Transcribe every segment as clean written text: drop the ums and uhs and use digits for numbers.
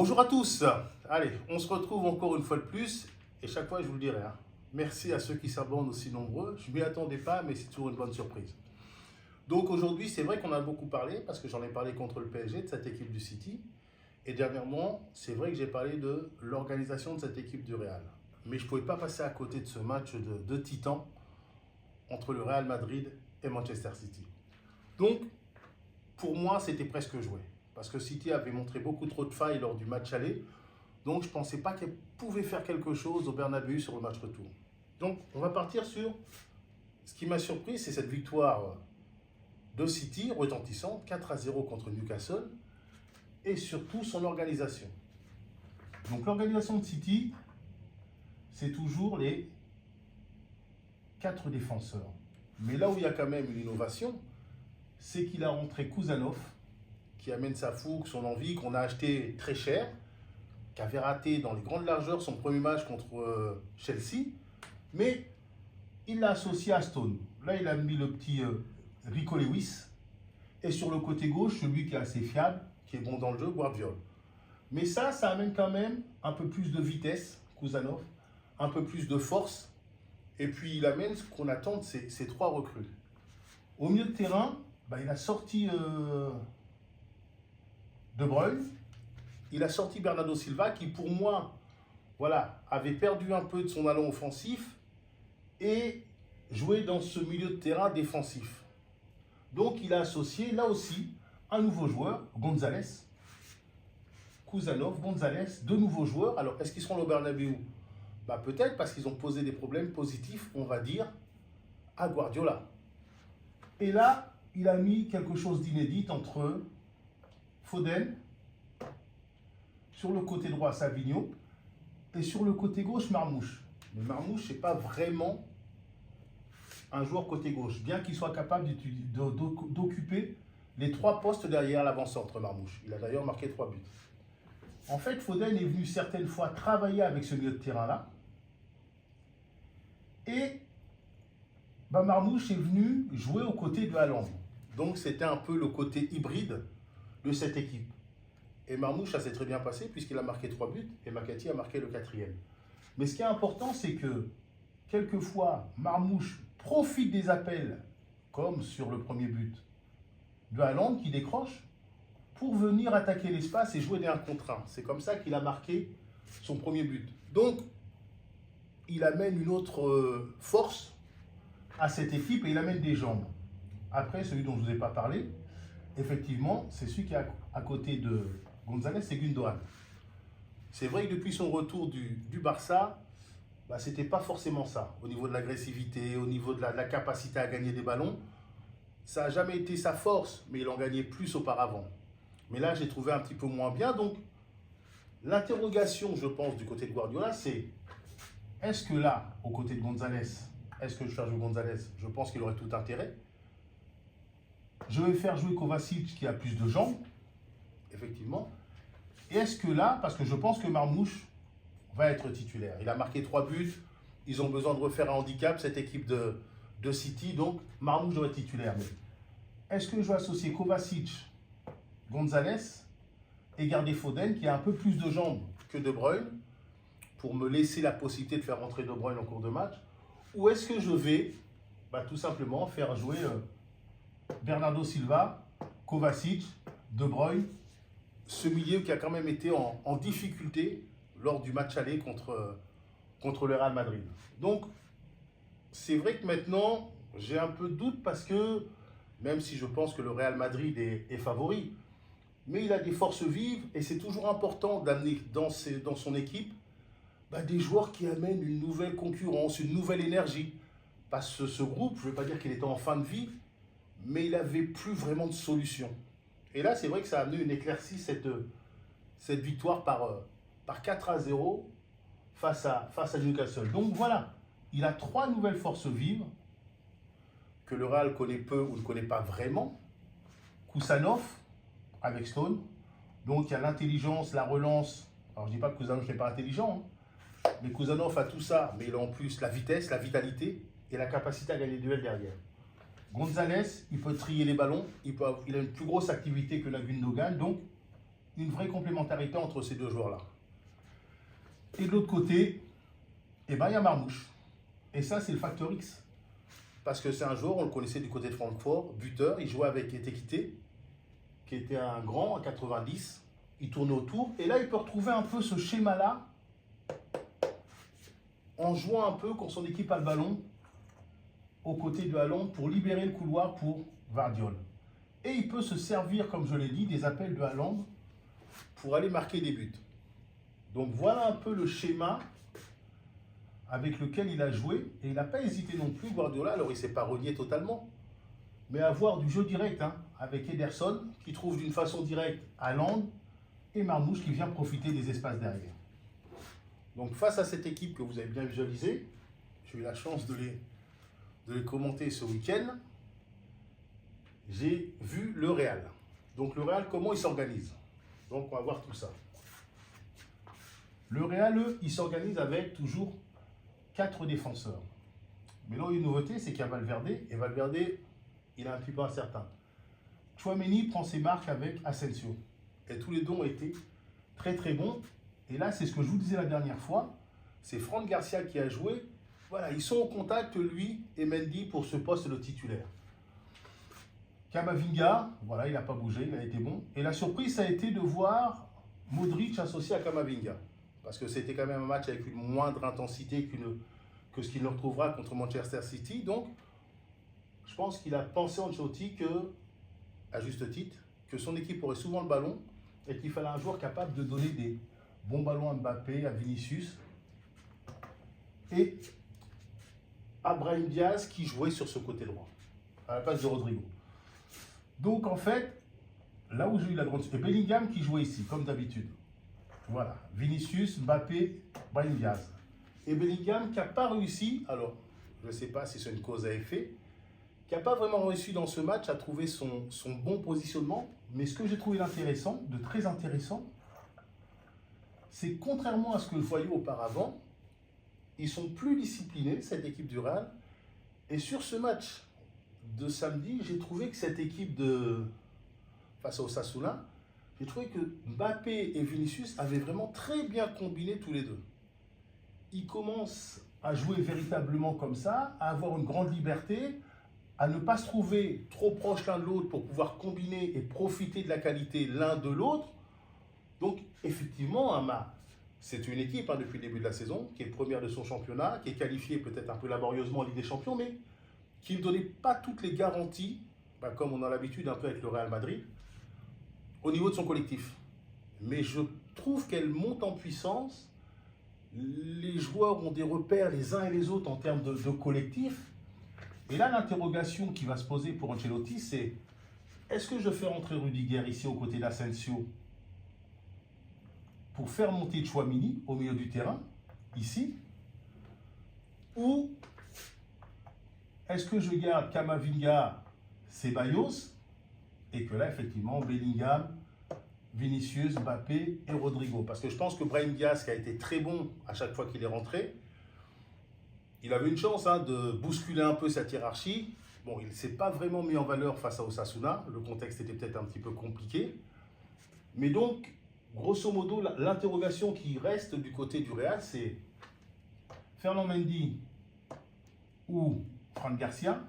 Bonjour à tous. Allez, on se retrouve encore une fois de plus et chaque fois je vous le dirai. Merci à ceux qui s'abonnent aussi nombreux. Je ne m'y attendais pas, mais c'est toujours une bonne surprise. Donc aujourd'hui, c'est vrai qu'on a beaucoup parlé parce que j'en ai parlé contre le PSG, de cette équipe du City. Et dernièrement, c'est vrai que j'ai parlé de l'organisation de cette équipe du Real. Mais je ne pouvais pas passer à côté de ce match de titans entre le Real Madrid et Manchester City. Donc, pour moi, c'était presque joué. Parce que City avait montré beaucoup trop de failles lors du match aller. Donc, je ne pensais pas qu'elle pouvait faire quelque chose au Bernabéu sur le match retour. Donc, on va partir sur ce qui m'a surpris, c'est cette victoire de City retentissante, 4-0 contre Newcastle, et surtout son organisation. Donc, l'organisation de City, c'est toujours les 4 défenseurs. Mais là où il y a quand même une innovation, c'est qu'il a rentré Kusanov, qui amène sa fougue, son envie, qu'on a acheté très cher, qui avait raté dans les grandes largeurs son premier match contre Chelsea, mais il l'a associé à Stone. Là, il a mis le petit Rico Lewis, et sur le côté gauche, celui qui est assez fiable, qui est bon dans le jeu, Guardiola. Mais ça amène quand même un peu plus de vitesse, Kusanov, un peu plus de force, et puis il amène ce qu'on attend de ces 3 recrues. Au milieu de terrain, il a sorti De Bruyne, il a sorti Bernardo Silva qui pour moi avait perdu un peu de son allant offensif et jouait dans ce milieu de terrain défensif. Donc il a associé là aussi un nouveau joueur, Gonzalez, Kusanov, Gonzalez, 2 nouveaux joueurs. Alors est-ce qu'ils seront au Bernabéu? Peut-être parce qu'ils ont posé des problèmes positifs, on va dire, à Guardiola. Et là, il a mis quelque chose d'inédit entre Foden, sur le côté droit Savigno, et sur le côté gauche Marmouche. Mais Marmouche, ce n'est pas vraiment un joueur côté gauche, bien qu'il soit capable d'occuper les 3 postes derrière l'avant-centre Marmouche. Il a d'ailleurs marqué 3 buts. En fait, Foden est venu certaines fois travailler avec ce milieu de terrain-là. Et Marmouche est venu jouer aux côtés de Haaland. Donc c'était un peu le côté hybride de cette équipe. Et Marmouche, ça s'est très bien passé puisqu'il a marqué 3 buts et Makati a marqué le 4e. Mais ce qui est important, c'est que quelquefois, Marmouche profite des appels, comme sur le premier but de Haaland qui décroche, pour venir attaquer l'espace et jouer des 1 contre 1. C'est comme ça qu'il a marqué son premier but. Donc, il amène une autre force à cette équipe et il amène des jambes. Après, celui dont je ne vous ai pas parlé, effectivement, c'est celui qui est à côté de Gonzalez, c'est Gundogan. C'est vrai que depuis son retour du Barça, c'était pas forcément ça. Au niveau de l'agressivité, au niveau de la capacité à gagner des ballons, ça n'a jamais été sa force, mais il en gagnait plus auparavant. Mais là, j'ai trouvé un petit peu moins bien. Donc, l'interrogation, je pense, du côté de Guardiola, c'est est-ce que là, aux côtés de Gonzalez, est-ce que je fais jouer Gonzalez? Je pense qu'il aurait tout intérêt. Je vais faire jouer Kovacic qui a plus de jambes, effectivement. Et est-ce que là, parce que je pense que Marmouche va être titulaire. Il a marqué 3 buts. Ils ont besoin de refaire un handicap, cette équipe de City. Donc, Marmouche doit être titulaire. Mais est-ce que je vais associer Kovacic, Gonzalez et garder Foden qui a un peu plus de jambes que De Bruyne pour me laisser la possibilité de faire rentrer De Bruyne en cours de match? Ou est-ce que je vais tout simplement faire jouer Bernardo Silva, Kovacic, De Bruyne, ce milieu qui a quand même été en difficulté lors du match aller contre le Real Madrid. Donc, c'est vrai que maintenant, j'ai un peu de doute parce que, même si je pense que le Real Madrid est favori, mais il a des forces vives et c'est toujours important d'amener dans son équipe des joueurs qui amènent une nouvelle concurrence, une nouvelle énergie. Parce que ce groupe, je ne veux pas dire qu'il était en fin de vie, mais il n'avait plus vraiment de solution. Et là, c'est vrai que ça a amené une éclaircie, cette victoire par 4-0 face à Newcastle. Donc voilà, il a 3 nouvelles forces vives que le Real connaît peu ou ne connaît pas vraiment. Kusanov avec Stone. Donc il y a l'intelligence, la relance. Alors je ne dis pas que Kusanov n'est pas intelligent, mais Kusanov a tout ça, mais il a en plus la vitesse, la vitalité et la capacité à gagner des duels derrière. Gonzalez, il peut trier les ballons, il a une plus grosse activité que la Gundogan, donc une vraie complémentarité entre ces deux joueurs-là. Et de l'autre côté, eh ben, il y a Marmouche. Et ça, c'est le facteur X. Parce que c'est un joueur, on le connaissait du côté de Francfort, buteur, il jouait avec Etekité, qui était un grand, à 90. Il tournait autour. Et là, il peut retrouver un peu ce schéma-là en jouant un peu quand son équipe a le ballon aux côtés de Haaland pour libérer le couloir pour Vardiol. Et il peut se servir, comme je l'ai dit, des appels de Haaland pour aller marquer des buts. Donc voilà un peu le schéma avec lequel il a joué. Et il n'a pas hésité non plus, Guardiola, alors il ne s'est pas renié totalement, mais avoir du jeu direct avec Ederson, qui trouve d'une façon directe Haaland, et Marmouche qui vient profiter des espaces derrière. Donc face à cette équipe que vous avez bien visualisée, j'ai eu la chance de les commenter ce week-end, j'ai vu le Real. Donc le Real, comment il s'organise? Donc on va voir tout ça. Le Real, il s'organise avec toujours 4 défenseurs. Mais là, une nouveauté, c'est qu'il y a Valverde, et Valverde, il est un petit peu incertain. Tchouaméni prend ses marques avec Asensio. Et tous les deux ont été très très bons. Et là, c'est ce que je vous disais la dernière fois, c'est Fran Garcia qui a joué. Voilà, ils sont en contact, lui et Mendy, pour ce poste de titulaire. Camavinga, voilà, il n'a pas bougé, il a été bon. Et la surprise, ça a été de voir Modric associé à Camavinga. Parce que c'était quand même un match avec une moindre intensité que ce qu'il retrouvera contre Manchester City. Donc, je pense qu'il a pensé Ancelotti que, à juste titre, que son équipe aurait souvent le ballon et qu'il fallait un joueur capable de donner des bons ballons à Mbappé, à Vinicius et à Brahim Diaz qui jouait sur ce côté droit, à la place de Rodrigo. Donc en fait, là où j'ai eu la grande... Et Bellingham qui jouait ici, comme d'habitude. Voilà, Vinicius, Mbappé, Brahim Diaz. Et Bellingham qui n'a pas réussi, alors je ne sais pas si c'est une cause à effet, qui n'a pas vraiment réussi dans ce match à trouver son bon positionnement. Mais ce que j'ai trouvé intéressant, de très intéressant, c'est contrairement à ce que je voyais auparavant, ils sont plus disciplinés, cette équipe du Real. Et sur ce match de samedi, j'ai trouvé que cette équipe face à Osasuna, j'ai trouvé que Mbappé et Vinicius avaient vraiment très bien combiné tous les deux. Ils commencent à jouer véritablement comme ça, à avoir une grande liberté, à ne pas se trouver trop proches l'un de l'autre pour pouvoir combiner et profiter de la qualité l'un de l'autre. Donc, effectivement, c'est une équipe depuis le début de la saison, qui est première de son championnat, qui est qualifiée peut-être un peu laborieusement en Ligue des Champions, mais qui ne donnait pas toutes les garanties, comme on a l'habitude un peu avec le Real Madrid, au niveau de son collectif. Mais je trouve qu'elle monte en puissance. Les joueurs ont des repères les uns et les autres en termes de collectif. Et là, l'interrogation qui va se poser pour Ancelotti, c'est est-ce que je fais rentrer Rudiger ici aux côtés d'Asensio pour faire monter Tchouaméni au milieu du terrain, ici, ou est-ce que je garde Camavinga, Ceballos, et que là, effectivement, Bellingham, Vinicius, Mbappé et Rodrigo. Parce que je pense que Brahim Diaz, qui a été très bon à chaque fois qu'il est rentré, il avait une chance de bousculer un peu cette hiérarchie. Bon, il ne s'est pas vraiment mis en valeur face à Osasuna. Le contexte était peut-être un petit peu compliqué. Mais donc, grosso modo, l'interrogation qui reste du côté du Real, c'est Ferland Mendy ou Fran Garcia.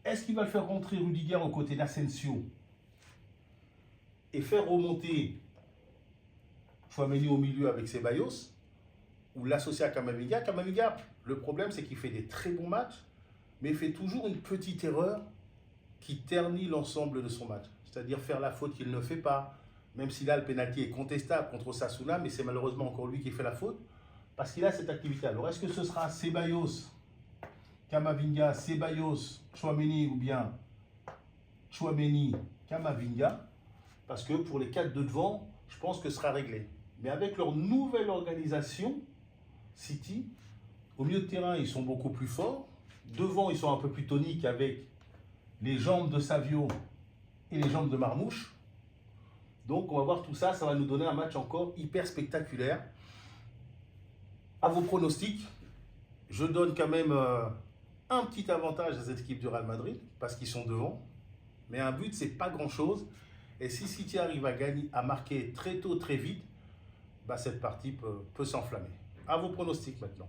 Est-ce qu'il va le faire rentrer Rudiger aux côtés d'Asensio et faire remonter Tchouaméni au milieu avec Ceballos, ou l'associer à Camavinga? Camavinga, le problème, c'est qu'il fait des très bons matchs, mais il fait toujours une petite erreur qui ternit l'ensemble de son match. C'est-à-dire faire la faute qu'il ne fait pas, même si là, le pénalty est contestable contre Osasuna, mais c'est malheureusement encore lui qui fait la faute, parce qu'il a cette activité. Alors, est-ce que ce sera Ceballos, Camavinga, Ceballos, Tchouaméni, ou bien Tchouaméni, Camavinga? Parce que pour les 4 de devant, je pense que ce sera réglé. Mais avec leur nouvelle organisation, City, au milieu de terrain, ils sont beaucoup plus forts. Devant, ils sont un peu plus toniques avec les jambes de Savio et les jambes de Marmouche. Donc, on va voir tout ça. Ça va nous donner un match encore hyper spectaculaire. À vos pronostics, je donne quand même un petit avantage à cette équipe du Real Madrid parce qu'ils sont devant. Mais un but, c'est pas grand-chose. Et si City arrive à gagner, à marquer très tôt, très vite, bah, cette partie peut s'enflammer. À vos pronostics maintenant.